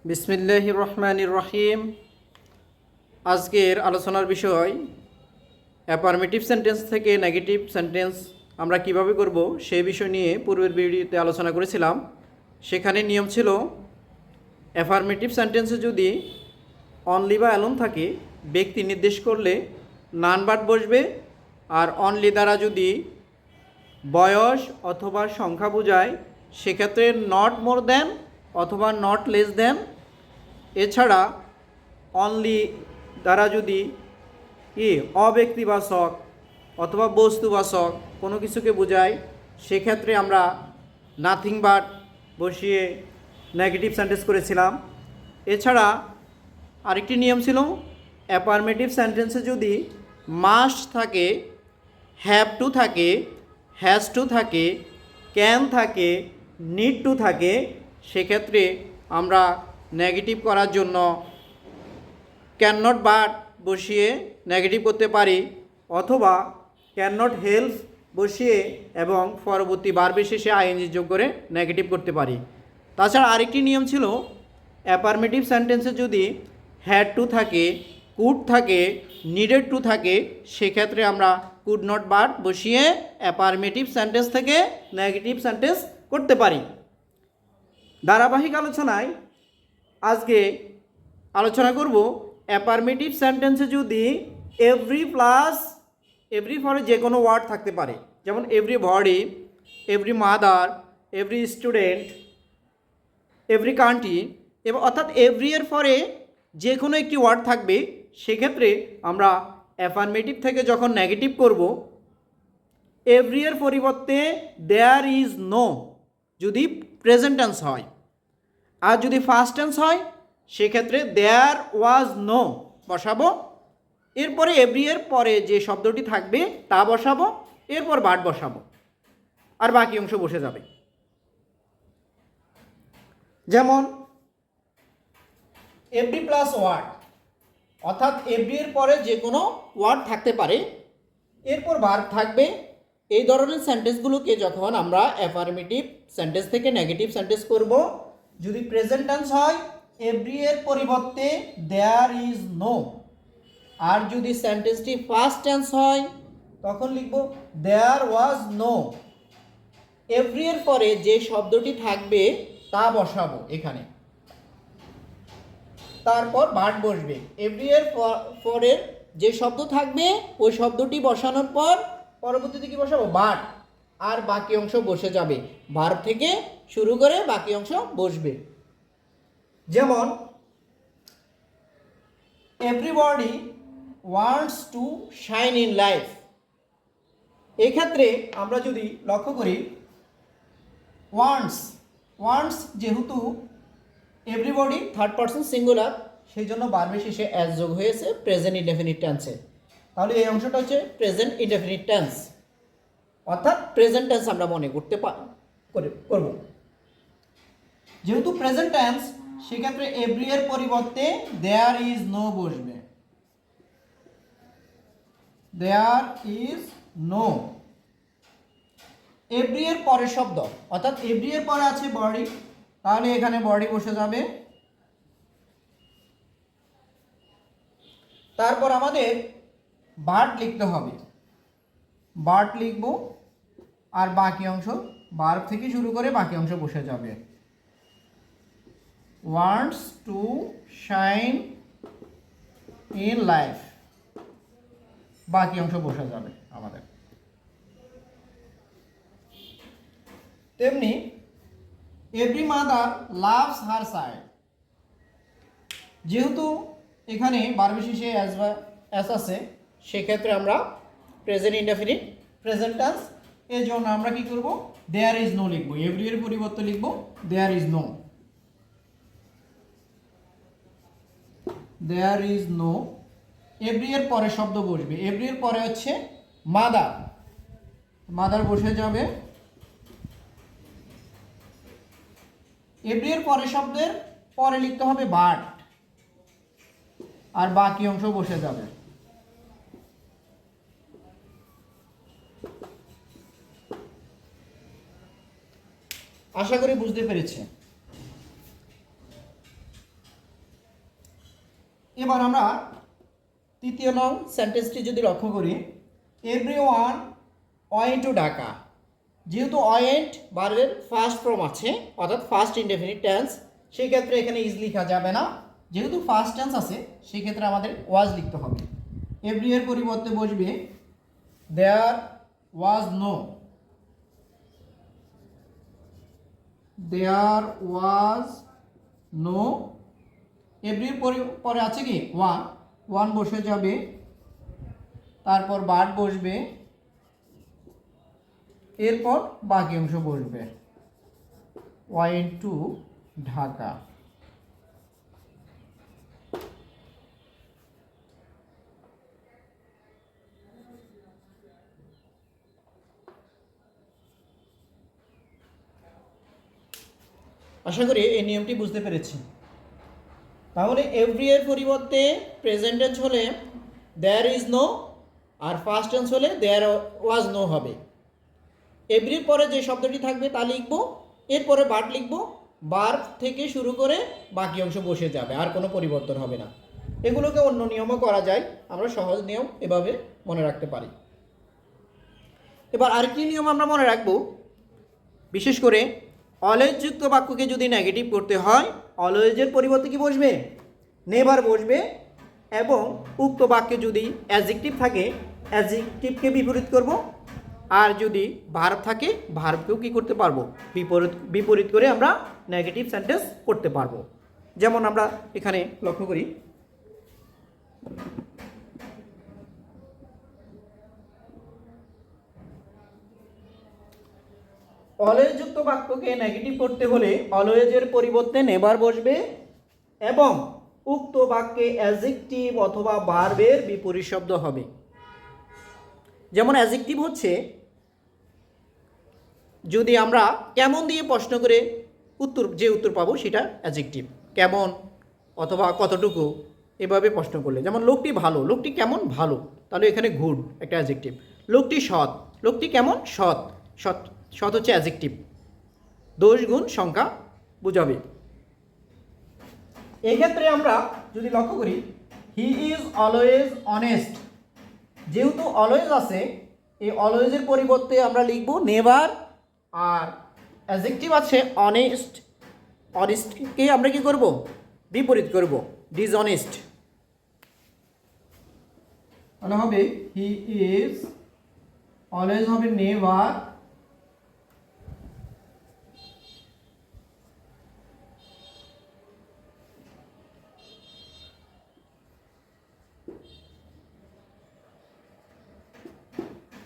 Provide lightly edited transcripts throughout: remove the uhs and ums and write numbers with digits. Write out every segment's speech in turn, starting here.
বিসমিল্লাহির রহমানির রহিম। আজকের আলোচনার বিষয় অ্যাফার্মেটিভ সেন্টেন্স থেকে নেগেটিভ সেন্টেন্স আমরা কিভাবে করব সেই বিষয় নিয়ে পূর্বের ভিডিওতে আলোচনা করেছিলাম। সেখানে নিয়ম ছিল অ্যাফার্মেটিভ সেন্টেন্সে যদি অনলি বা অ্যালোন থাকে ব্যক্তি নির্দেশ করলে নান বাট বসবে, আর অনলি দ্বারা যদি বয়স অথবা সংখ্যা বোঝায় সেক্ষেত্রে নট মোর দ্যান অথবা নট লেস দ্যান। এছাড়া অনলি দ্বারা যদি অব্যক্তিবাচক অথবা বস্তুবাচক কোনো কিছুকে বোঝায় সেক্ষেত্রে আমরা নাথিং বাট বসিয়ে নেগেটিভ সেন্টেন্স করেছিলাম। এছাড়া আরেকটি নিয়ম ছিল অ্যাফার্মেটিভ সেন্টেন্সে যদি মাস্ট থাকে, হ্যাভ টু থাকে, হ্যাজ টু থাকে, ক্যান থাকে, নিড টু থাকে, সেক্ষেত্রে আমরা নেগেটিভ করার জন্য ক্যান নট বাট বসিয়ে নেগেটিভ করতে পারি, অথবা ক্যান নট হেল্প বসিয়ে এবং পরবর্তী ভার্বের শেষে আইএনজি যোগ করে নেগেটিভ করতে পারি। তাছাড়া আরেকটি নিয়ম ছিল অ্যাফার্মেটিভ সেন্টেন্সে যদি হ্যাড টু থাকে, কুড থাকে, নিডেড টু থাকে, সেক্ষেত্রে আমরা কুড নট বাট বসিয়ে অ্যাফার্মেটিভ সেন্টেন্স থেকে নেগেটিভ সেন্টেন্স করতে পারি। ধারাবাহিক আলোচনায় আজকে আলোচনা করব অ্যাফার্মেটিভ সেন্টেন্সে যদি এভরি প্লাস এভরি পরে যে কোনো ওয়ার্ড থাকতে পারে, যেমন every body, every mother, every student, every country, এবং অর্থাৎ এভরি এর পরে যে কোনো একটি ওয়ার্ড থাকবে, সেক্ষেত্রে আমরা অ্যাফার্মেটিভ থেকে যখন নেগেটিভ করব এভরি এর পরিবর্তে দেয়ার ইজ নো যদি প্রেজেন্ট টেন্স হয়, আর যদি ফার্স্ট টেন্স হয় সেক্ষেত্রে দেয়ার ওয়াজ নো বসাবো, এরপরে এভরি এর পরে যে শব্দটি থাকবে তা বসাবো, এরপর বাট বসাবো, আর বাকি অংশ বসে যাবে। যেমন এভরি প্লাস ওয়ার্ড, অর্থাৎ এভরি এর পরে যে কোনো ওয়ার্ড থাকতে পারে, এরপর ভার্ব থাকবে। এই ধরনের সেন্টেন্সগুলোকে যখন আমরা অ্যাফার্মেটিভ সেন্টেন্স থেকে নেগেটিভ সেন্টেন্স করব, যদি প্রেজেন্ট টেন্স হয় এভরি এর পরিবর্তে দেয়ার ইজ নো, আর যদি সেন্টেন্সটি ফার্স্ট টেন্স হয় তখন লিখব দেয়ার ওয়াজ নো। এভরি এর পরে যে শব্দটি থাকবে তা বসাবো এখানে, তারপর ভার্ব বসবে। এভরি এর পরের যে শব্দ থাকবে ওই শব্দটি বসানোর পর পরবর্তীতে কি বসাবো, ভার্ব, আর বাকি অংশ বসে যাবে। ভার্ব থেকে শুরু করে বাকি অংশ বসবে। যেমন everybody wants to shine in life, এক্ষেত্রে আমরা যদি লক্ষ্য করি ওয়ান্টস যেহেতু এভরিবডি থার্ড পারসন সিঙ্গুলার, সেই জন্য ভার্বের শেষে অ্যাজ যোগ হয়েছে প্রেজেন্ট ইনডেফিনিট টেন্সে। তাহলে এই অংশটা হচ্ছে প্রেজেন্ট ইনডেফিনিট টেন্স, অর্থাৎ প্রেজেন্ট টেন্স আমরা মনে করতে করব। যেহেতু প্রেজেন্ট টেন্স সেক্ষেত্রে এভরি এর পরিবর্তে দেয়ার ইজ নো বসবে, দেয়ার ইজ নো। এভরি এর পরের শব্দ, অর্থাৎ এভরি এর পরে আছে বডি, তাহলে এখানে বডি বসে যাবে। তারপর আমাদের বার্ড লিখতে হবে, বার্ড লিখব, আর বাকি অংশ ভার্ব থেকে শুরু করে বাকি অংশ বসে যাবে। Wants to shine in life, বাকি অংশ বসে যাবে আমাদের। তেমনি every mother loves her child, যেহেতু এখানে ভার্বের শেষে অ্যাজ আছে সেক্ষেত্রে আমরা প্রেজেন্ট ইনডেফিনিট প্রেজেন্ট টেন্স, এর জন্য আমরা কি করব, দেয়ার ইজ নো লিখব। এভরি এর পরিবর্তে লিখব there is no, there is no. Every এর পরে শব্দ বসবে, এভরি এর পরে হচ্ছে মাদার, মাদার বসে যাবে। এভরি এর পরে শব্দের পরে লিখতে হবে বাট, আর বাকি অংশ বসে যাবে। আশা করি বুঝতে পেরেছে। এবার আমরা তৃতীয় নং সেন্টেন্সটি যদি লক্ষ্য করি, এভরিওয়ান ওয়েন্ট টু ঢাকা। যেহেতু ওয়েন্ট ভার্বের ফার্স্ট ফর্ম আছে অর্থাৎ ফার্স্ট ইনডেফিনিট টেন্স, সেই ক্ষেত্রে এখানে ইজ লেখা যাবে না। যেহেতু ফার্স্ট টেন্স আছে সেই ক্ষেত্রে আমাদের ওয়াজ লিখতে হবে। এভরি এর পরিবর্তে বসবে দেয়ার was no, there was no. এভরির পরে আছে কি ওয়ান, ওয়ান বসে যাবে, তারপর বাট বসবে, এরপর বাকি অংশ বসবে ওয়েন্ট টু ঢাকা। আশা করি এই নিয়মটি বুঝতে পেরেছি। তাহলে এভরি এর পরিবর্তে প্রেজেন্ট টেন্স হলে দেয়ার ইজ নো, আর ফার্স্ট টেন্স হলে দেয়ার ওয়াজ নো হবে। এভরির পরে যে শব্দটি থাকবে তা লিখব, এরপরে বাট লিখব, বার থেকে শুরু করে বাকি অংশ বসে যাবে, আর কোনো পরিবর্তন হবে না। এগুলোকে অন্য নিয়মও করা যায়, আমরা সহজ নিয়ম এভাবে মনে রাখতে পারি। এবার আরেকটি নিয়ম আমরা মনে রাখব, বিশেষ করে অলওয়েজ যুক্ত বাক্যকে যদি নেগেটিভ করতে হয়, অলওয়েজের পরিবর্তে কি বসবে, নেভার বসবে, এবং উক্ত বাক্যে যদি অ্যাডজেক্টিভ থাকে অ্যাডজেক্টিভকে বিপরীত করব, আর যদি ভার্ব থাকে ভার্বকেও কী করতে পারবো, বিপরীত করে আমরা নেগেটিভ সেন্টেন্স করতে পারবো। যেমন আমরা এখানে লক্ষ্য করি, অলওয়েজ যুক্ত বাক্যকে নেগেটিভ করতে হলে অলওয়েজের পরিবর্তে নেভার বসবে এবং উক্ত বাক্যে অ্যাডজেক্টিভ অথবা ভার্বের বিপরীত শব্দ হবে। যেমন অ্যাডজেক্টিভ হচ্ছে, যদি আমরা কেমন দিয়ে প্রশ্ন করে উত্তর পাবো সেটা অ্যাডজেক্টিভ। কেমন অথবা কতটুকু এভাবে প্রশ্ন করলে, যেমন লোকটি ভালো, লোকটি কেমন, ভালো, তাহলে এখানে গুড একটা অ্যাডজেক্টিভ। লোকটি সৎ, লোকটি কেমন, সৎ, সৎ, সৎ হচ্ছে অ্যাডজেক্টিভ, দোষ গুণ সংখ্যা বোঝাবে। এক্ষেত্রে আমরা যদি লক্ষ্য করি, হি ইজ অলওয়েজ অনেস্ট, যেহেতু অলওয়েজ আছে এই অলওয়েজের পরিবর্তে আমরা লিখব নেভার, আর অ্যাডজেক্টিভ আছে অনেস্ট, অনেস্টকে আমরা কি করব, বিপরীত করব, ডিসঅনেস্ট। তাহলে হবে হি ইজ অলওয়েজ হবে নেভার,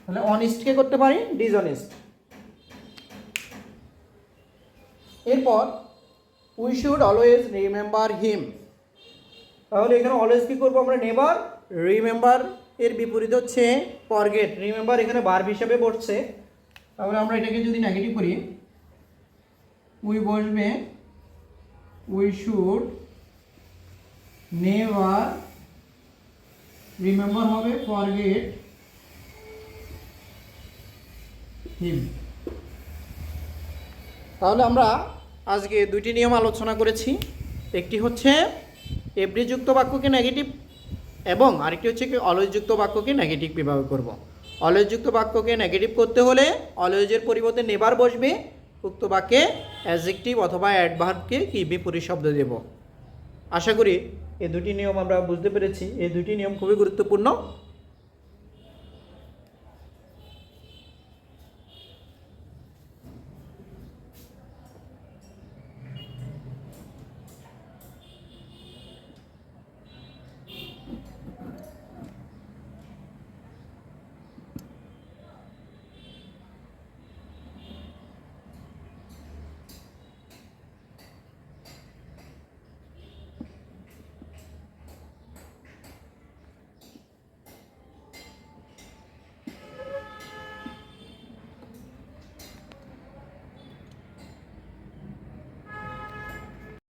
তাহলে অনেস্টকে করতে পারি ডিসঅনেস্ট। এরপর we should always remember him, তাহলে এখানে অলওয়েজ কী করবো আমরা, নেভার, রিমেম্বার এর বিপরীত হচ্ছে ফরগেট, রিমেম্বার এখানে ভার্ব হিসাবে বসছে, তাহলে আমরা এটাকে যদি নেগেটিভ করি, উই বসবে উই শুড, নেভার, রিমেম্বার হবে ফরগেট হিম। তাহলে আমরা আজকে দুইটি নিয়ম আলোচনা করেছি, একটি হচ্ছে এভরি যুক্ত বাক্যকে নেগেটিভ এবং আরেকটি হচ্ছে কি অলওয়েজ যুক্ত বাক্যকে নেগেটিভ বিভাগ করব। অলওয়েজ যুক্ত বাক্যকে নেগেটিভ করতে হলে অলওয়েজের পরিবর্তে নেভার বসবে, উক্ত বাক্যে অ্যাডজেক্টিভ অথবা অ্যাডভার্বকে কি বিপরীত শব্দ দেব। আশা করি এই দুটি নিয়ম আমরা বুঝতে পেরেছি। এই দুটি নিয়ম খুবই গুরুত্বপূর্ণ।